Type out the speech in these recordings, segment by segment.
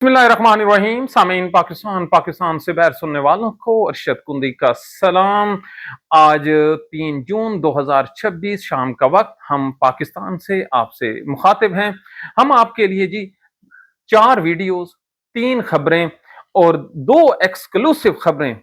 बिस्मिल्लाहिर्रहमानिर्रहीम। सामीन पाकिस्तान से बाहर सुनने वालों को अरशद कुंदी का सलाम। आज 3 जून 2026 शाम का वक्त, हम पाकिस्तान से आपसे मुखातिब हैं। हम आपके लिए जी 4 वीडियोस, 3 खबरें और 2 एक्सक्लूसिव खबरें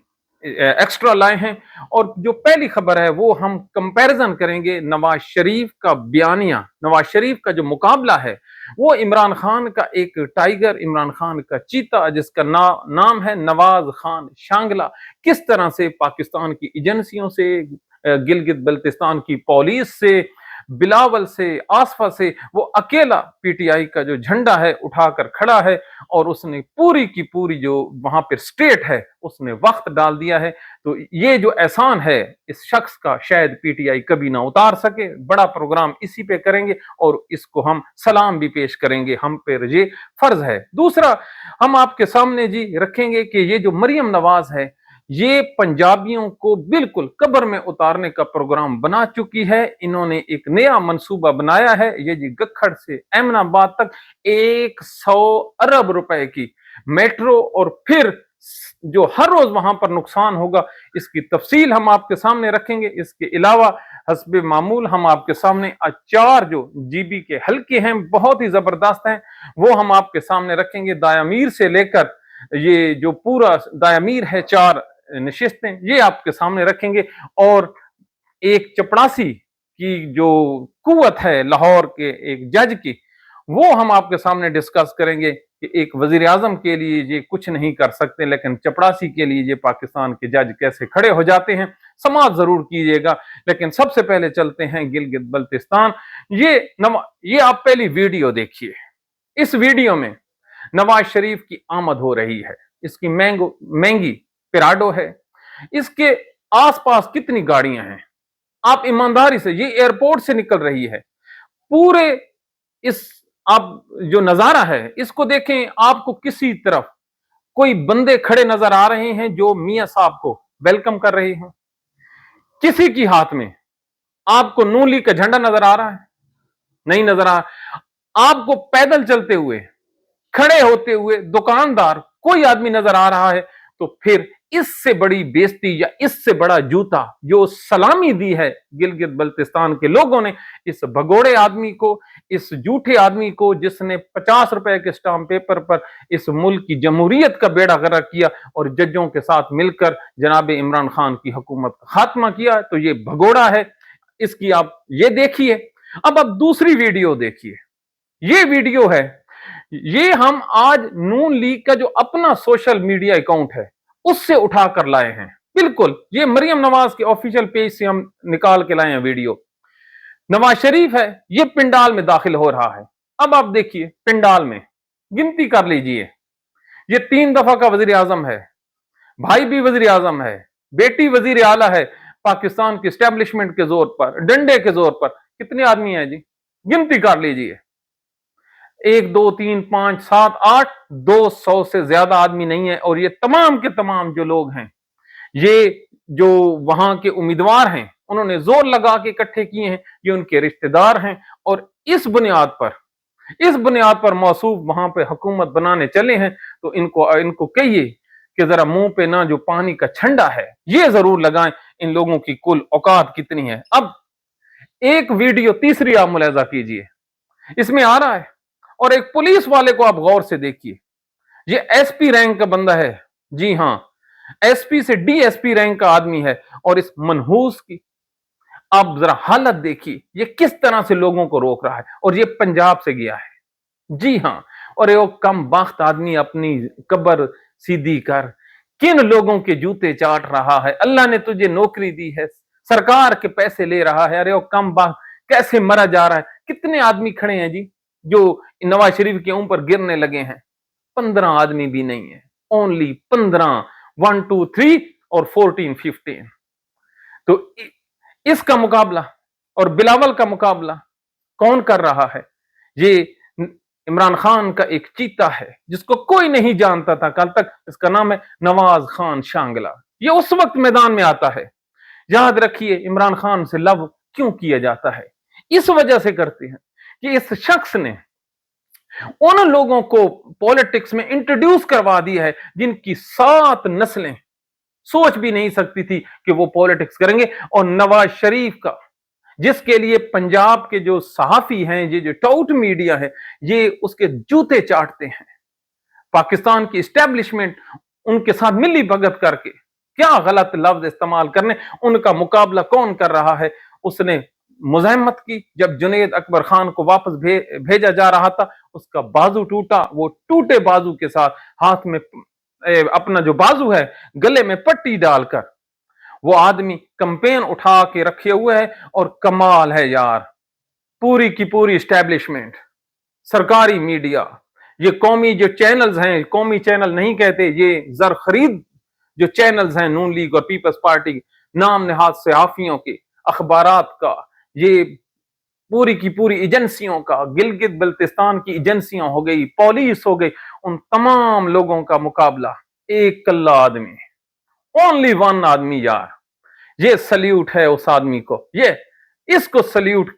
एक्स्ट्रा लाए हैं। और जो पहली खबर है वो हम कंपैरिजन करेंगे नवाज शरीफ का बयानिया, नवाज शरीफ का जो मुकाबला है वो इमरान खान का एक टाइगर, इमरान खान का चीता जिसका नाम है नवाज खान शांगला, किस तरह से पाकिस्तान की एजेंसियों से, गिलगित बल्तिस्तान की पुलिस से, बिलावल से, आसफा से वो अकेला पीटीआई का जो झंडा है उठाकर खड़ा है और उसने पूरी की पूरी जो वहां पर स्टेट है उसने वक्त डाल दिया है। तो ये जो एहसान है इस शख्स का शायद पीटीआई कभी ना उतार सके। बड़ा प्रोग्राम इसी पे करेंगे और इसको हम सलाम भी पेश करेंगे, हम पे ये फर्ज है। दूसरा, हम आपके सामने जी रखेंगे कि ये जो मरियम नवाज है ये पंजाबियों को बिल्कुल कब्र में उतारने का प्रोग्राम बना चुकी है। इन्होंने एक नया मंसूबा बनाया है। ये जी गखड़ से एमनाबाद तक 100 अरब रुपए की मेट्रो, और फिर जो हर रोज वहां पर नुकसान होगा इसकी तफसील हम आपके सामने रखेंगे। इसके अलावा हस्बे मामूल हम आपके सामने 4 जो जीबी के हल्के हैं बहुत ही जबरदस्त हैं वो हम आपके सामने रखेंगे। दायामीर से लेकर ये जो पूरा दायामीर है 4 नशिस्तें ये आपके सामने रखेंगे। और एक चपड़ासी की जो कुव्वत है लाहौर के एक जज की वो हम आपके सामने डिस्कस करेंगे कि एक वजीर आजम के लिए ये कुछ नहीं कर सकते लेकिन चपड़ासी के लिए ये पाकिस्तान के जज कैसे खड़े हो जाते हैं। समाज जरूर कीजिएगा, लेकिन सबसे पहले चलते हैं गिलगित बल्तिस्तान। ये आप पहली वीडियो देखिए। इस वीडियो में नवाज शरीफ की आमद हो रही है, इसकी महंगी पिराडो है, इसके आसपास कितनी गाड़ियां हैं। आप ईमानदारी से, ये एयरपोर्ट से निकल रही है, पूरे इस आप जो नजारा है इसको देखें। आपको किसी तरफ कोई बंदे खड़े नजर आ रहे हैं जो मियां साहब को वेलकम कर रहे हैं, किसी की हाथ में आपको नून लीग का झंडा नजर आ रहा है? नहीं नजर आ। आपको पैदल चलते हुए, खड़े होते हुए दुकानदार कोई आदमी नजर आ रहा है? तो फिर इससे बड़ी बेइज्जती या इससे बड़ा जूता जो सलामी दी है गिलगित बल्तिस्तान के लोगों ने इस भगोड़े आदमी को, इस झूठे आदमी को जिसने 50 रुपए के स्टाम्प पेपर पर इस मुल्क की जमहूरियत का बेड़ा गर्क किया और जजों के साथ मिलकर जनाब इमरान खान की हुकूमत का खात्मा किया, तो ये भगोड़ा है। इसकी आप ये देखिए। अब आप दूसरी वीडियो देखिए। ये वीडियो है, ये हम आज नून लीग का जो अपना सोशल मीडिया अकाउंट है उससे उठाकर लाए हैं। बिल्कुल ये मरियम नवाज के ऑफिशियल पेज से हम निकाल के लाए हैं वीडियो। नवाज शरीफ है, ये पिंडाल में दाखिल हो रहा है। अब आप देखिए पिंडाल में गिनती कर लीजिए, ये 3 दफा का वजीर आजम है, भाई भी वजीर आजम है, बेटी वजीर आला है। पाकिस्तान की स्टैब्लिशमेंट के जोर पर, डंडे के जोर पर कितने आदमी हैं जी? गिनती कर लीजिए। 1 2 3 5 7 8 200 से ज्यादा आदमी नहीं है। और ये तमाम के तमाम जो लोग हैं, ये जो वहां के उम्मीदवार हैं उन्होंने जोर लगा के इकट्ठे किए हैं, ये उनके रिश्तेदार हैं। और इस बुनियाद पर मौसूफ वहां पे हुकूमत बनाने चले हैं। तो इनको कहिए कि जरा मुंह पे ना जो पानी का छंडा है ये जरूर लगाएं। इन लोगों की कुल औकात कितनी है। अब एक वीडियो तीसरी आप मुलाजा कीजिए, इसमें आ रहा है, और एक पुलिस वाले को आप गौर से देखिए। ये एसपी रैंक का बंदा है, जी हां, एसपी से डीएसपी रैंक का आदमी है। और इस मनहूस की आप जरा हालत देखिए, ये किस तरह से लोगों को रोक रहा है। और ये पंजाब से गया है, जी हां। और ये कम बख्त आदमी अपनी कब्र सीधी कर किन लोगों के जूते चाट रहा है। अल्लाह ने तुझे नौकरी दी है, सरकार के पैसे ले रहा है, अरे वो कम बख्त कैसे मरा जा रहा है। कितने आदमी खड़े हैं जी जो नवाज शरीफ के ऊपर गिरने लगे हैं? 15 आदमी भी नहीं है, ओनली 15, 1 2 3 और 14 15। तो इसका मुकाबला और बिलावल का मुकाबला कौन कर रहा है? ये इमरान खान का एक चीता है जिसको कोई नहीं जानता था कल तक। इसका नाम है नवाज खान शांगला। ये उस वक्त मैदान में आता है। याद रखिए इमरान खान से लव क्यों किया जाता है? इस वजह से करते हैं कि इस शख्स ने उन लोगों को पॉलिटिक्स में इंट्रोड्यूस करवा दिया है जिनकी 7 नस्लें सोच भी नहीं सकती थी कि वो पॉलिटिक्स करेंगे। और नवाज शरीफ का, जिसके लिए पंजाब के जो सहाफी हैं, ये जो टाउट मीडिया है, ये उसके जूते चाटते हैं। पाकिस्तान की इस्टेब्लिशमेंट उनके साथ मिली भगत करके क्या गलत लफ्ज इस्तेमाल करने, उनका मुकाबला कौन कर रहा है? उसने मुज़ाहमत की। जब जुनैद अकबर खान को वापस भेजा जा रहा था, उसका बाजू टूटा। वो टूटे बाजू के साथ हाथ में अपना जो बाजू है गले में पट्टी डालकर वो आदमी कैंपेन उठा के रखे हुए है। और कमाल है यार, पूरी की पूरी इस्टेब्लिशमेंट, सरकारी मीडिया, ये कौमी जो चैनल्स हैं, कौमी चैनल नहीं कहते, ये जर खरीद जो चैनल्स हैं नून लीग और पीपल्स पार्टी, नाम नहाद सहाफियों के, अखबारात का, ये पूरी की पूरी एजेंसियों का, गिलगित बल्तिस्तान की एजेंसियां हो गई, पुलिस हो गई, उन तमाम लोगों का मुकाबला एक कल्ला आदमी, ओनली वन आदमी यार। ये सल्यूट है उस आदमी को, ये इसको सल्यूट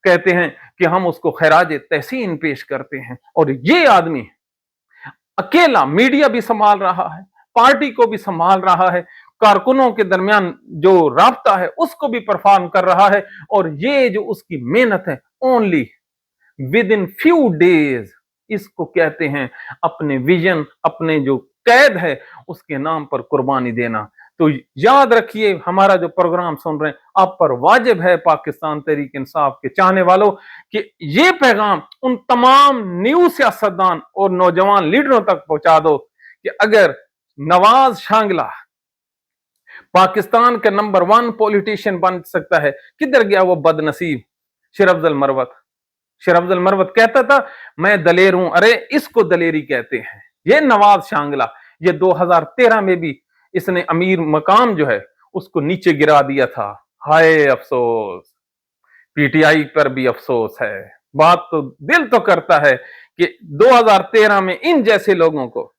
कहते हैं कि हम उसको खैराज तहसीन पेश करते हैं। और ये आदमी अकेला मीडिया भी संभाल रहा है, पार्टी को भी संभाल रहा है, कारकुनों के दरमियान जो राब्ता है उसको भी परफॉर्म कर रहा है। और ये जो उसकी मेहनत है, only with in few days, इसको कहते हैं अपने विजन, अपने जो कैद है उसके नाम पर कुर्बानी देना। तो याद रखिए, हमारा जो प्रोग्राम सुन रहे हैं, आप पर वाजिब है पाकिस्तान तहरीक इंसाफ के चाहने वालों कि ये पैगाम उन तमाम न्यू सियासतदान और नौजवान लीडरों तक पहुंचा दो कि अगर नवाज शांगला पाकिस्तान का नंबर 1 पॉलिटिशियन बन सकता है, किधर गया वो बदनसीब शेर मरवत? शेर मरवत कहता था मैं दलेर हूं, अरे इसको दलेरी कहते हैं। ये नवाज शांगला, ये 2013 में भी इसने अमीर मकाम जो है उसको नीचे गिरा दिया था। हाय अफसोस, पीटीआई पर भी अफसोस है। बात तो दिल तो करता है कि 2013 में इन जैसे लोगों को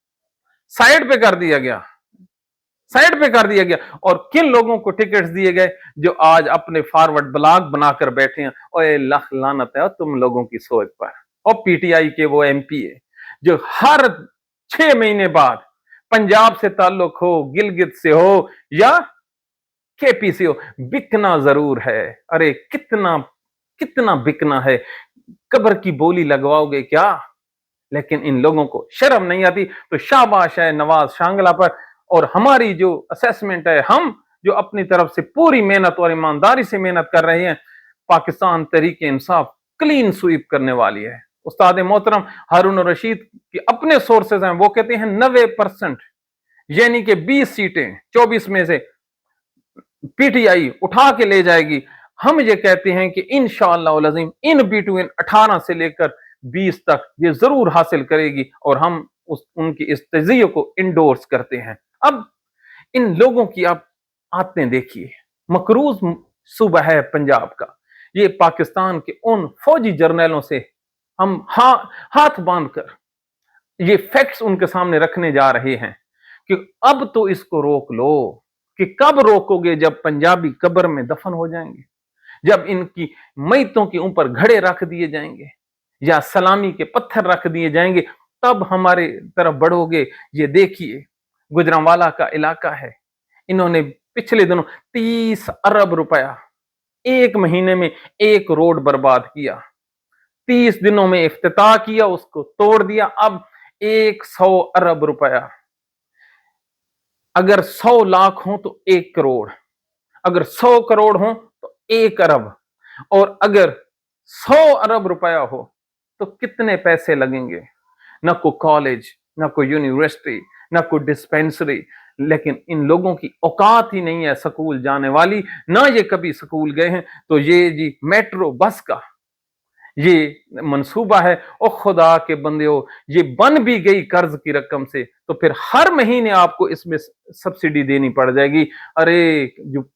साइड पे कर दिया गया, साइड पे कर दिया गया। और किन लोगों को टिकट्स दिए गए जो आज अपने फॉरवर्ड ब्लॉग बनाकर बैठे हैं। और लख लानत है तुम लोगों की सोच पर। और पीटीआई के वो एमपी है जो हर 6 महीने बाद पंजाब से ताल्लुक हो, गिलगित से हो या केपी से हो, बिकना जरूर है। अरे कितना कितना बिकना है, कब्र की बोली लगवाओगे क्या? लेकिन इन लोगों को शर्म नहीं आती। तो शाबाश है नवाज शांगला पर। और हमारी जो असेसमेंट है, हम जो अपनी तरफ से पूरी मेहनत और ईमानदारी से मेहनत कर रहे हैं, पाकिस्तान तहरीक इंसाफ क्लीन स्वीप करने वाली है। उस्ताद मोहतरम हारून रशीद के अपने सोर्सेज हैं, वो कहते हैं 90%, यानी कि 20 सीटें 24 में से पीटीआई उठा के ले जाएगी। हम ये कहते हैं कि इंशाअल्लाह अज़ीम इन बिटवीन 18 से लेकर 20 तक ये जरूर हासिल करेगी। और हम उनकी इस तज़िये को इंडोर्स करते हैं। अब इन लोगों की आप आते देखिए, मकरूज सूबा है पंजाब का, ये पाकिस्तान के उन फौजी जर्नलों से हम हाथ बांधकर ये फैक्ट्स उनके सामने रखने जा रहे हैं कि अब तो इसको रोक लो। कि कब रोकोगे? जब पंजाबी कब्र में दफन हो जाएंगे, जब इनकी मैतों के ऊपर घड़े रख दिए जाएंगे या सलामी के पत्थर रख दिए जाएंगे, तब हमारे तरफ बढ़ोगे। ये देखिए, गुजरांवाला का इलाका है, इन्होंने पिछले दिनों 30 अरब रुपया एक महीने में एक रोड बर्बाद किया। 30 दिनों में इफ्तिताह किया, उसको तोड़ दिया। अब 100 अरब रुपया, अगर 100 लाख हो तो 1 करोड़, अगर 100 करोड़ हो तो 1 अरब, और अगर 100 अरब रुपया हो तो कितने पैसे लगेंगे? ना कोई कॉलेज, ना कोई यूनिवर्सिटी, ना कोई डिस्पेंसरी। लेकिन इन लोगों की औकात ही नहीं है स्कूल जाने वाली, ना ये कभी स्कूल गए हैं। तो ये जी मेट्रो बस का ये मंसूबा है, और खुदा के बंदे हो, ये बन भी गई कर्ज की रकम से, तो फिर हर महीने आपको इसमें सब्सिडी देनी पड़ जाएगी। अरे जो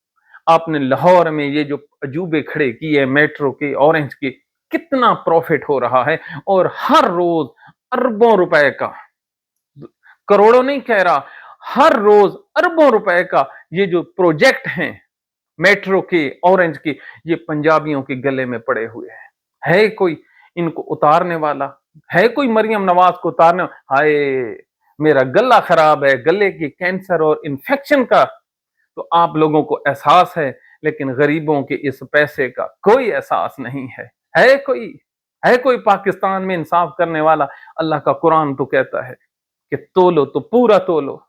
आपने लाहौर में ये जो अजूबे खड़े किए मेट्रो के, ऑरेंज के, कितना प्रॉफिट हो रहा है। और हर रोज अरबों रुपए का, करोड़ों नहीं कह रहा, हर रोज अरबों रुपए का ये जो प्रोजेक्ट हैं मेट्रो के, ऑरेंज के, ये पंजाबियों के गले में पड़े हुए हैं। है कोई इनको उतारने वाला? है कोई मरियम नवाज को उतारने, हाय मेरा गला खराब है, गले के कैंसर और इन्फेक्शन का तो आप लोगों को एहसास है, लेकिन गरीबों के इस पैसे का कोई एहसास नहीं है। है कोई पाकिस्तान में इंसाफ करने वाला? अल्लाह का कुरान तो कहता है कि तोलो तो पूरा तोलो।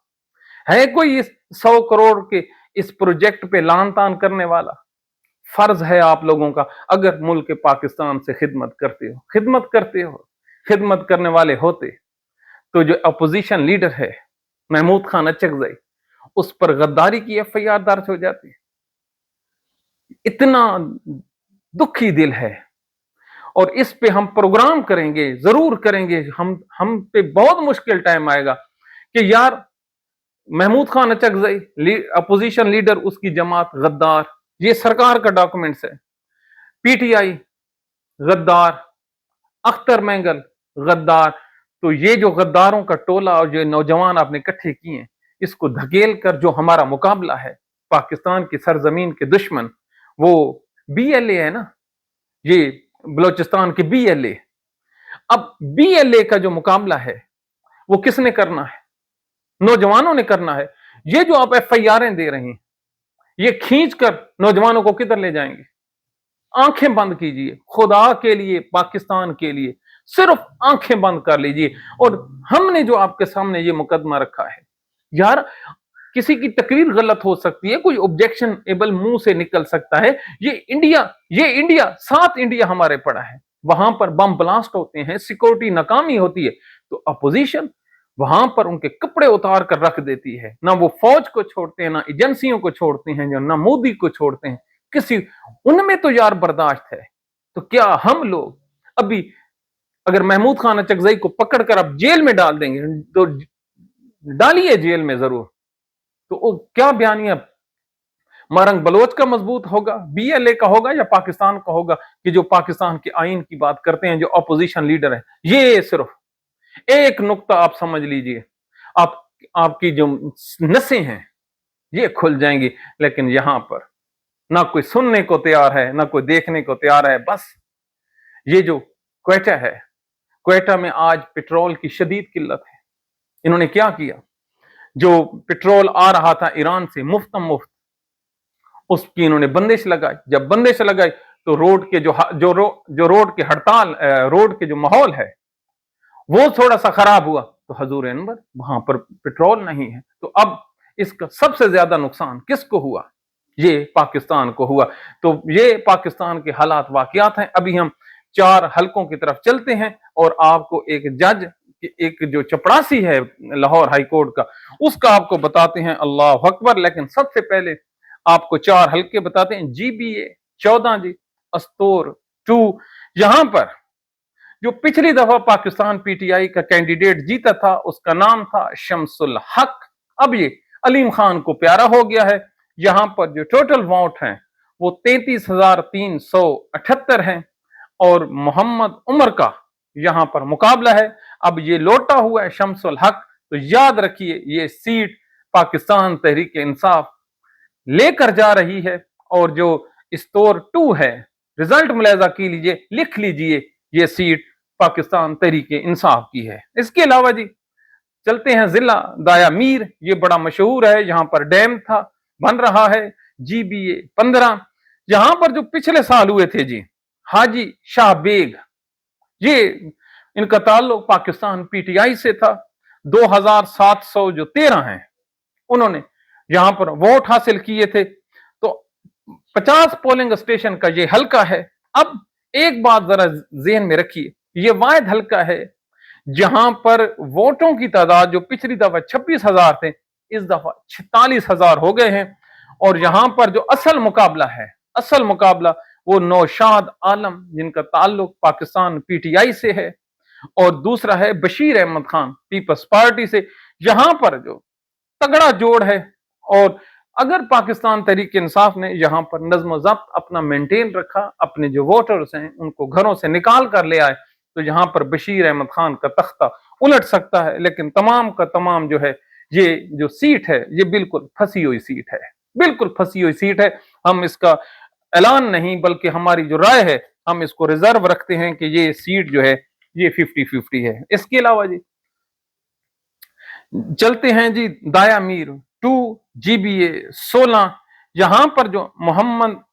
है कोई इस 100 करोड़ के इस प्रोजेक्ट पे लान तान करने वाला? फर्ज है आप लोगों का, अगर मुल्क पाकिस्तान से खिदमत करते हो, खिदमत करने वाले होते, तो जो अपोजिशन लीडर है महमूद खान अचकजई, उस पर गद्दारी की एफआईआर दर्ज हो जाती। इतना दुखी दिल है, और इस पे हम प्रोग्राम करेंगे, जरूर करेंगे। हम पे बहुत मुश्किल टाइम आएगा कि यार महमूद खान अचकजई अपोजिशन लीडर, उसकी जमात गद्दार, ये सरकार का डॉक्यूमेंट्स है। पीटीआई गद्दार, अख्तर मैंगल गद्दार। तो ये जो गद्दारों का टोला और जो नौजवान आपने इकट्ठे किए हैं, इसको धकेल कर जो हमारा मुकाबला है पाकिस्तान की सरजमीन के दुश्मन, वो बीएलए है ना, ये बलोचिस्तान के बीएलए। अब बीएलए का जो मुकाबला है वो किसने करना है? नौजवानों ने करना है। ये जो आप एफआईआर दे रहे हैं, ये खींचकर नौजवानों को किधर ले जाएंगे? आंखें बंद कीजिए, खुदा के लिए, पाकिस्तान के लिए सिर्फ आंखें बंद कर लीजिए। और हमने जो आपके सामने ये मुकदमा रखा है, यार किसी की तकरीर गलत हो सकती है, कोई ऑब्जेक्शन एबल मुंह से निकल सकता है। ये इंडिया 7 इंडिया हमारे पड़ा है, वहां पर बम ब्लास्ट होते हैं, सिक्योरिटी नाकामी होती है, तो अपोजिशन वहां पर उनके कपड़े उतार कर रख देती है। ना वो फौज को छोड़ते हैं, ना एजेंसियों को छोड़ते हैं, ना मोदी को छोड़ते हैं, किसी उनमें तो यार बर्दाश्त है। तो क्या हम लोग अभी अगर महमूद खान अचकजई को पकड़कर अब जेल में डाल देंगे, तो डालिए जेल में जरूर, तो वो क्या बयानिया मारंग बलोच का मजबूत होगा, बीएलए का होगा, या पाकिस्तान का होगा कि जो पाकिस्तान के आइन की बात करते हैं, जो अपोजिशन लीडर है। ये सिर्फ एक नुक्ता आप समझ लीजिए, आपकी जो नसें हैं ये खुल जाएंगी। लेकिन यहां पर ना कोई सुनने को तैयार है, ना कोई देखने को तैयार है। बस ये जो क्वेटा है, क्वेटा में आज पेट्रोल की शदीद किल्लत है। इन्होंने क्या किया, जो पेट्रोल आ रहा था ईरान से मुफ्त, उसकी इन्होंने बंदिश लगाई। जब बंदिश लगाई तो रोड के जो रोड के हड़ताल, रोड के जो माहौल है वो थोड़ा सा खराब हुआ, तो हजूर अनवर वहां पर पेट्रोल नहीं है। तो अब इसका सबसे ज्यादा नुकसान किसको हुआ? ये पाकिस्तान को हुआ। तो ये पाकिस्तान के हालात वाकयात हैं। अभी हम 4 हलकों की तरफ चलते हैं और आपको एक जज, एक जो चपड़ासी है लाहौर हाई कोर्ट का, उसका आपको बताते हैं। अल्लाह अकबर। लेकिन सबसे पहले आपको 4 हलके बताते हैं। जीबीए 14 जी, अस्तोर 2। यहां पर जो पिछली दफा पाकिस्तान पीटीआई का कैंडिडेट जीता था, उसका नाम था शमसुल हक। अब ये अलीम खान को प्यारा हो गया है। यहां पर जो टोटल वोट हैं वो 33,378 हैं, और मोहम्मद उमर का यहां पर मुकाबला है। अब ये लौटा हुआ है शमसुल हक। तो याद रखिए, ये सीट पाकिस्तान तहरीक इंसाफ लेकर जा रही है। और जो स्टोर 2 है, रिजल्ट मुलाजा की लीजिए, लिख लीजिए, ये सीट पाकिस्तान तहरीक इंसाफ की है। इसके अलावा जी चलते हैं जिला दाया मीर। ये बड़ा मशहूर है, यहां पर डैम था, बन रहा है। जीबीए 15। यहां पर जो पिछले साल हुए थे जी, हाजी शाह बेग, ये इनका ताल्लुक पाकिस्तान पीटीआई से था। 2713 हैं, उन्होंने यहां पर वोट हासिल किए थे। तो 50 पोलिंग स्टेशन का ये हल्का है। अब एक बात जरा जेहन में रखिए, ये वाहिद हल्का है जहां पर वोटों की तादाद जो पिछली दफा 26,000 थे, इस दफा 46,000 हो गए हैं। और यहां पर जो असल मुकाबला वो नौशाद आलम, जिनका ताल्लुक पाकिस्तान पीटीआई से है, और दूसरा है बशीर अहमद खान पीपल्स पार्टी से। यहां पर जो तगड़ा जोड़ है, और अगर पाकिस्तान तहरीक इंसाफ ने यहां पर नज्म ज़ब्त अपना मेंटेन रखा, अपने जो वोटर्स हैं उनको घरों से निकाल कर ले आए, तो यहां पर बशीर अहमद खान का तख्ता उलट सकता है। लेकिन तमाम का तमाम जो है, ये जो सीट है, ये बिल्कुल फंसी हुई सीट है, बिल्कुल फंसी हुई सीट है। हम इसका ऐलान नहीं, बल्कि हमारी जो राय है, हम इसको रिजर्व रखते हैं कि ये सीट जो है ये 50-50 है। इसके अलावा जी चलते हैं जी दाया मीर 2 GBA 16, यहां पर जो मोहम्मद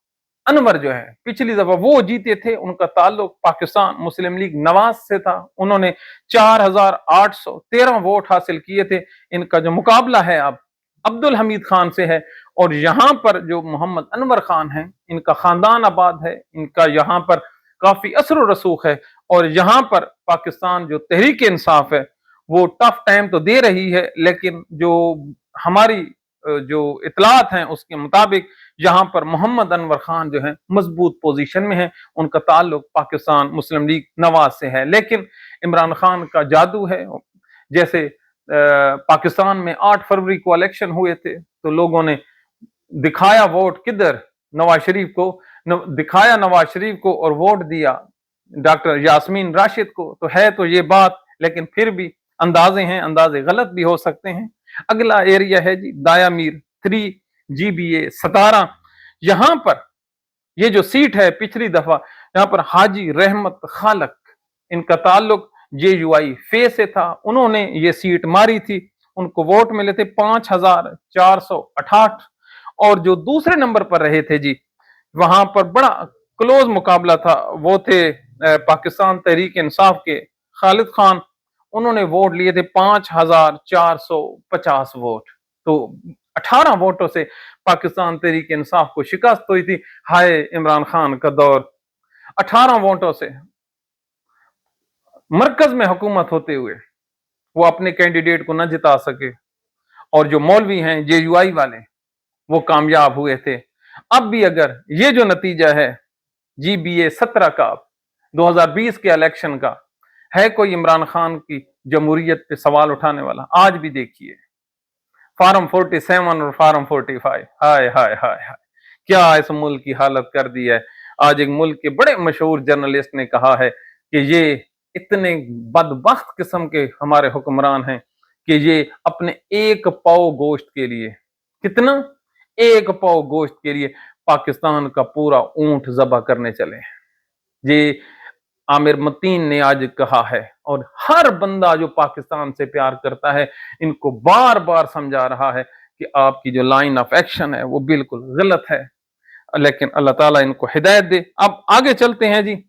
अनवर जो है पिछली दफा वो जीते थे, उनका ताल्लुक पाकिस्तान मुस्लिम लीग नवाज से था। उन्होंने 4813 वोट हासिल किए थे। इनका जो मुकाबला है अब अब्दुल हमीद खान से है, और यहां पर जो मोहम्मद अनवर खान है, इनका खानदान आबाद है, इनका यहां पर काफी असर रसूख है, और यहां पर पाकिस्तान जो तहरीक इंसाफ है वो टफ टाइम तो दे रही है, लेकिन जो हमारी जो इतलात हैं उसके मुताबिक यहाँ पर मोहम्मद अनवर खान जो है मजबूत पोजीशन में है। उनका ताल्लुक पाकिस्तान मुस्लिम लीग नवाज से है, लेकिन इमरान खान का जादू है। जैसे पाकिस्तान में 8 फरवरी को इलेक्शन हुए थे, तो लोगों ने दिखाया वोट किधर, नवाज शरीफ को, दिखाया नवाज शरीफ को और वोट दिया डॉक्टर यास्मीन राशिद को। तो है तो ये बात, लेकिन फिर भी अंदाजे हैं, अंदाजे गलत भी हो सकते हैं। अगला एरिया है जी दाया मीर 3 GBA 17, यहां पर ये जो सीट है पिछली दफा यहां पर हाजी रहमत खालक, इनका ताल्लुक JUI फे से था, उन्होंने ये सीट मारी थी, उनको वोट मिले थे 5468, और जो दूसरे नंबर पर रहे थे जी वहां पर बड़ा क्लोज मुकाबला था, वो थे पाकिस्तान तहरीक इंसाफ के खालिद खान, उन्होंने वोट लिए थे 5450 वोट। तो 18 वोटों से पाकिस्तान तहरीक इंसाफ को शिकस्त हुई थी। हाय इमरान खान का दौर, 18 वोटों से मरकज में हुकूमत होते हुए वो अपने कैंडिडेट को न जिता सके, और जो मौलवी हैं JUI वाले वो कामयाब हुए थे। अब भी अगर ये जो नतीजा है GBA 17 का 2020 के इलेक्शन का है, कोई इमरान खान की जमहूरियत पे सवाल उठाने वाला, आज भी देखिए फार्म 47 और फार्म 45, हाय हाय हाय हाय, क्या इस मुल्क की हालत कर दी है। आज एक मुल्क के बड़े मशहूर जर्नलिस्ट ने कहा है कि ये इतने बदबख्त किस्म के हमारे हुक्मरान हैं कि ये अपने एक पाव गोश्त के लिए, कितना, एक पाव गोश्त के लिए पाकिस्तान का पूरा ऊंट ज़बह करने चले। ये आमिर मतीन ने आज कहा है, और हर बंदा जो पाकिस्तान से प्यार करता है इनको बार बार समझा रहा है कि आपकी जो लाइन ऑफ एक्शन है वो बिल्कुल गलत है, लेकिन अल्लाह ताला इनको हिदायत दे। अब आगे चलते हैं जी,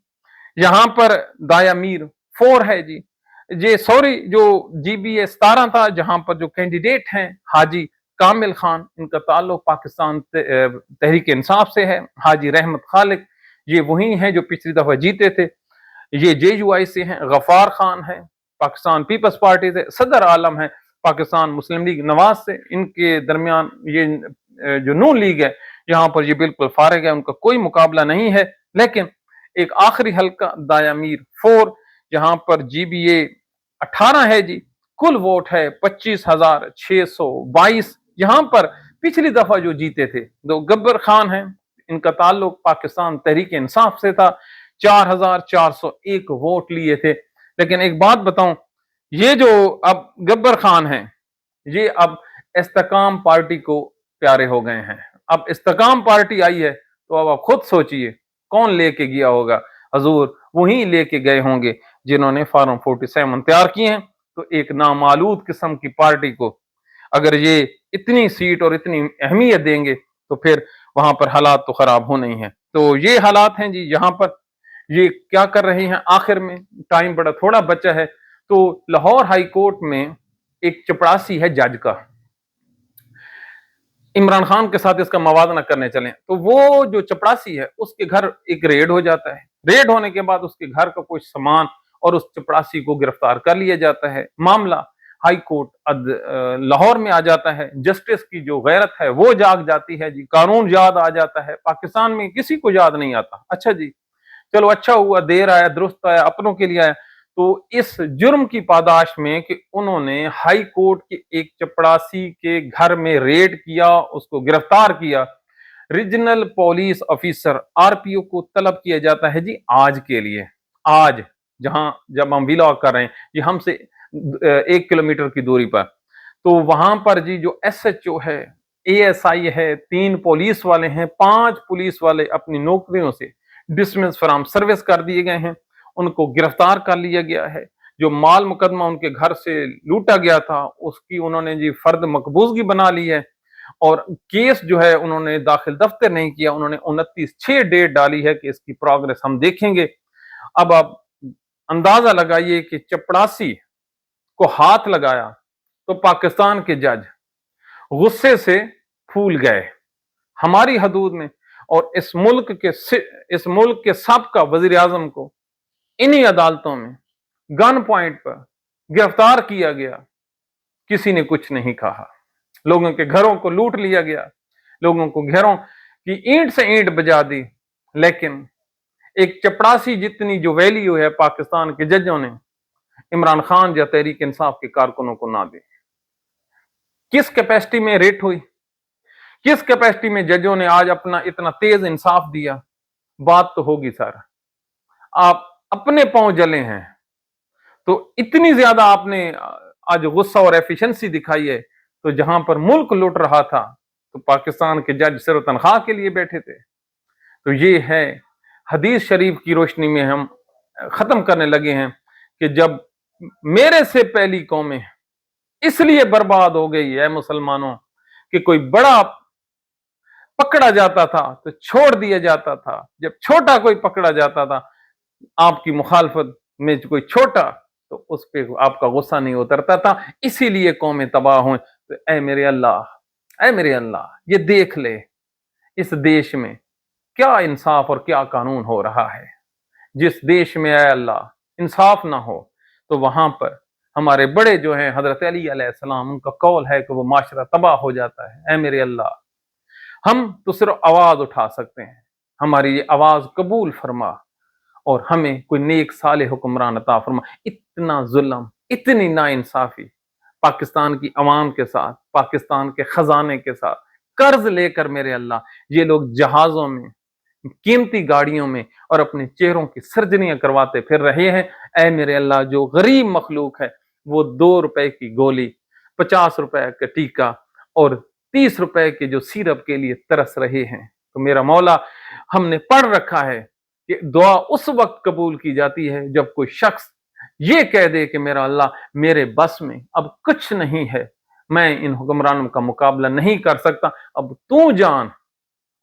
यहां पर दाया मीर 4 है जी, ये सॉरी जो GBA 17 था, जहां पर जो कैंडिडेट हैं हाजी कामिल खान, इनका ताल्लुक पाकिस्तान तहरीक इंसाफ से है। हाजी रहमत खालिक ये वही हैं जो पिछली दफा जीते थे, ये JUI से हैं। गफार खान है पाकिस्तान पीपल्स पार्टी से, सदर आलम है पाकिस्तान मुस्लिम लीग नवाज से। इनके दरमियान ये जो नून लीग है यहाँ पर ये बिल्कुल फारिग है, उनका कोई मुकाबला नहीं है। लेकिन एक आखिरी हल्का दाया मीर 4, यहाँ पर GBA 18 है जी, कुल वोट है 25,622। यहाँ पर पिछली दफा जो जीते थे तो गब्बर खान है, इनका ताल्लुक पाकिस्तान तहरीक इंसाफ से था, 4401 वोट लिए थे। लेकिन एक बात बताऊं, ये जो अब गब्बर खान हैं ये अब इस्तेकाम पार्टी को प्यारे हो गए हैं। अब इस्तेकाम पार्टी आई है तो अब आप खुद सोचिए कौन लेके गया होगा, हजूर वही लेके गए होंगे जिन्होंने फार्म 47 तैयार किए हैं। तो एक नामालूद किस्म की पार्टी को अगर ये इतनी सीट और इतनी अहमियत देंगे तो फिर वहां पर हालात तो खराब होने ही हैं। तो ये हालात हैं जी, यहाँ पर ये क्या कर रहे हैं। आखिर में टाइम बड़ा थोड़ा बचा है, तो लाहौर हाई कोर्ट में एक चपरासी है जज का, इमरान खान के साथ इसका मवादना करने चले, तो वो जो चपरासी है उसके घर एक रेड हो जाता है। रेड होने के बाद उसके घर का कुछ सामान और उस चपरासी को गिरफ्तार कर लिया जाता है। मामला हाई कोर्ट लाहौर में आ जाता है। जस्टिस की जो गैरत है वो जाग जाती है जी, कानून याद आ जाता है। पाकिस्तान में किसी को याद नहीं आता। अच्छा जी, चलो अच्छा हुआ, देर आया दुरुस्त आया, अपनों के लिए आया। तो इस जुर्म की पादाश में कि उन्होंने हाई कोर्ट के एक चपरासी के घर में रेड किया, उसको गिरफ्तार किया, रीजनल पुलिस ऑफिसर RPO को तलब किया जाता है जी आज के लिए। आज जहां जब हम व्लॉग कर रहे हैं ये हमसे 1 किलोमीटर की दूरी पर, तो वहां पर जी जो SHO है, ASI है, 3 पुलिस वाले हैं, 5 पुलिस वाले अपनी नौकरियों से डिसमिस फ्रॉम सर्विस कर दिए गए हैं। उनको गिरफ्तार कर लिया गया है। जो माल मुकदमा उनके घर से लूटा गया था उसकी उन्होंने जी फर्द मकबूजगी बना ली है, और केस जो है उन्होंने दाखिल दफ्तर नहीं किया, उन्होंने 29/6 डेट डाली है कि इसकी प्रोग्रेस हम देखेंगे। अब आप अंदाजा लगाइए कि चपड़ासी को हाथ लगाया तो पाकिस्तान के जज गुस्से से फूल गए हमारी हदूद में, और इस मुल्क के साबका वजीर आजम को इन्हीं अदालतों में गन पॉइंट पर गिरफ्तार किया गया। किसी ने कुछ नहीं कहा। लोगों के घरों को लूट लिया गया, लोगों को घरों की ईंट से ईंट बजा दी, लेकिन एक चपड़ासी जितनी जो वैल्यू है पाकिस्तान के जजों ने इमरान खान या तहरीक इंसाफ के कारकुनों को ना दी। किस कैपेसिटी में रेट हुई, किस कैपेसिटी में जजों ने आज अपना इतना तेज इंसाफ दिया? बात तो होगी सर, आप अपने पांव जले हैं तो इतनी ज्यादा आपने आज गुस्सा और एफिशिएंसी दिखाई है। तो जहां पर मुल्क लुट रहा था तो पाकिस्तान के जज सिर्फ तनख्वाह के लिए बैठे थे। तो ये है हदीस शरीफ की रोशनी में हम खत्म करने लगे हैं कि जब मेरे से पहली कौमें इसलिए बर्बाद हो गई है मुसलमानों कि कोई बड़ा पकड़ा जाता था तो छोड़ दिया जाता था, जब छोटा कोई पकड़ा जाता था आपकी मुखालफत में कोई छोटा तो उस पे आपका गुस्सा नहीं उतरता था, इसीलिए कौमें तबाह हुई। तो ऐ मेरे अल्लाह ये देख ले इस देश में क्या इंसाफ और क्या कानून हो रहा है। जिस देश में ऐ अल्लाह इंसाफ ना हो तो वहां पर हमारे बड़े जो हैं हजरत अली अलैहिस्सलाम, उनका कौल है कि वो माशरा तबाह हो जाता है। ऐ मेरे अल्लाह, हम तो सिर्फ आवाज उठा सकते हैं, हमारी ये आवाज कबूल फरमा और हमें कोई नेक साले हुक्मरान अता फरमा। इतना जुल्म, इतनी नाइंसाफी पाकिस्तान की अवाम के साथ, पाकिस्तान के खजाने के साथ कर्ज लेकर मेरे अल्लाह ये लोग जहाजों में, कीमती गाड़ियों में और अपने चेहरों की सर्जनियां करवाते फिर रहे हैं। ऐ मेरे अल्लाह, जो गरीब मखलूक है वो 2 रुपए की गोली, 50 रुपए का टीका और 30 रुपए के जो सिरप के लिए तरस रहे हैं। तो मेरा मौला, हमने पढ़ रखा है कि दुआ उस वक्त कबूल की जाती है जब कोई शख्स ये कह दे कि मेरा अल्लाह मेरे बस में अब कुछ नहीं है, मैं इन हुक्मरानों का मुकाबला नहीं कर सकता, अब तू जान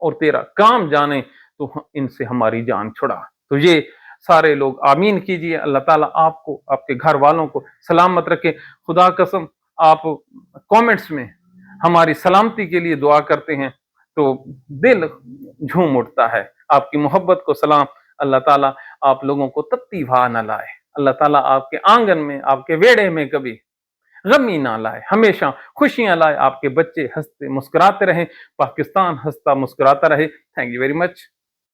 और तेरा काम जाने तो इनसे हमारी जान छुड़ा। तो ये सारे लोग आमीन कीजिए। अल्लाह ताला आपको, आपके घर वालों को सलामत रखे। खुदा कसम आप कमेंट्स में हमारी सलामती के लिए दुआ करते हैं तो दिल झूम उठता है। आपकी मोहब्बत को सलाम। अल्लाह ताला आप लोगों को तत्ती भा न लाए। अल्लाह ताला आपके आंगन में, आपके वेड़े में कभी गमी ना लाए, हमेशा खुशियां लाए। आपके बच्चे हंसते मुस्कुराते रहें, पाकिस्तान हंसता मुस्कुराता रहे। Thank you very much.